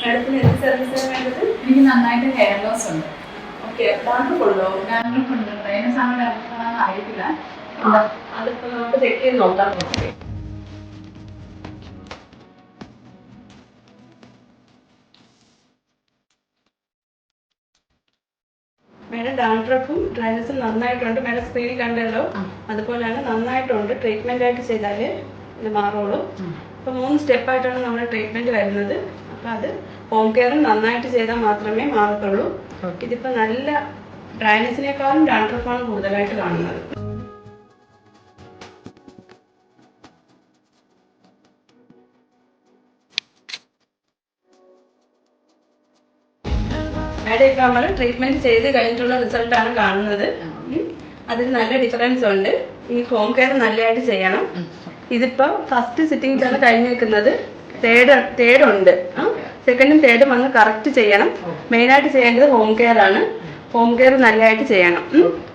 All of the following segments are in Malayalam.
മാഡത്തിന് എന്ത് സർവീസാണ് വേണ്ടത്? എനിക്ക് നന്നായിട്ട് ഹെയർ ലോസ് ഉണ്ട്. ഓക്കെ, ഡാൻഡ്രഫ് ഉണ്ടോ? ഡാൻഡ്രഫ് ഉണ്ട്. ഡ്രൈനസ് ആണ് ഡാൻഡ്രഫ് അറിയത്തില്ല. അതിപ്പോൾ നമുക്ക് ചെക്ക് ചെയ്ത് നോക്കാം. മാഡം ഡാൻഡ്രഫും ഡ്രൈനസും നന്നായിട്ടുണ്ട്. മാഡം സ്ക്രീനിൽ കണ്ടല്ലോ, അതുപോലെയാണ് നന്നായിട്ടുണ്ട്. ട്രീറ്റ്മെൻ്റ് ആയിട്ട് ചെയ്താൽ ഇത് മാറുള്ളൂ. അപ്പോൾ 3 സ്റ്റെപ്പായിട്ടാണ് നമ്മുടെ ട്രീറ്റ്മെൻറ്റ് വരുന്നത്. അപ്പോൾ അത് ഹോം കെയറും നന്നായിട്ട് ചെയ്താൽ മാത്രമേ മാറത്തുള്ളൂ. ഇതിപ്പോൾ നല്ല ഡ്രൈനസിനേക്കാളും ഡാൻഡ്രഫാണ് കൂടുതലായിട്ട് കാണുന്നത്. മാഡം ഇപ്പോൾ നമ്മൾ ട്രീറ്റ്മെൻറ്റ് ചെയ്ത് കഴിഞ്ഞിട്ടുള്ള റിസൾട്ടാണ് കാണുന്നത്. അതിൽ നല്ല ഡിഫറൻസ് ഉണ്ട്. ഈ ഹോം കെയർ നല്ലതായിട്ട് ചെയ്യണം. ഇതിപ്പോൾ ഫസ്റ്റ് സിറ്റിംഗ്സാണ് കഴിഞ്ഞ് നിൽക്കുന്നത്. തേർഡ് ഉണ്ട്. സെക്കൻഡും തേർഡും വന്ന് കറക്റ്റ് ചെയ്യണം. മെയിനായിട്ട് ചെയ്യേണ്ടത് ഹോം കെയർ ആണ്. ഹോം കെയർ നല്ലതായിട്ട് ചെയ്യണം.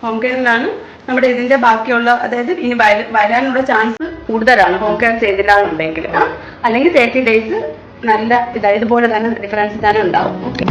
ഹോം കെയറിലാണ് നമ്മുടെ ഇതിൻ്റെ ബാക്കിയുള്ള, അതായത് ഇനി വരാനുള്ള ചാൻസ് കൂടുതലാണ് ഹോം കെയർ ചെയ്തില്ല എന്നുണ്ടെങ്കിൽ. അല്ലെങ്കിൽ 30 days നല്ല ഇതുപോലെ തന്നെ ഡിഫറൻസ് തന്നെ ഉണ്ടാവും. ഓക്കെ.